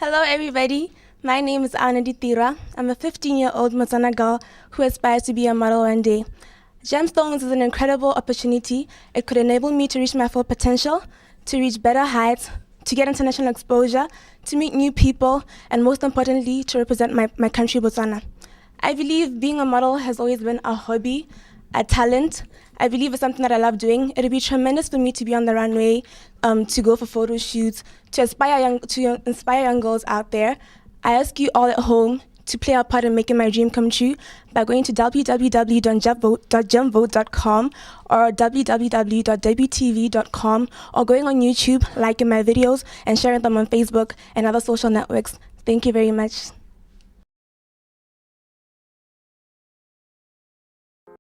Hello, everybody. My name is Anandi Tira. I'm a 15-year-old Motswana girl who aspires to be a model one day. Gemstones is an incredible opportunity. It could enable me to reach my full potential, to reach better heights, to get international exposure, to meet new people, and most importantly, to represent my country, Botswana. I believe being a model has always been a hobby, a talent. I believe it's something that I love doing. It would be tremendous for me to be on the runway, to go for photo shoots, to inspire young girls out there. I ask you all at home to play a part in making my dream come true by going to www.gemvote.com or www.wtv.com or going on YouTube, liking my videos, and sharing them on Facebook and other social networks. Thank you very much.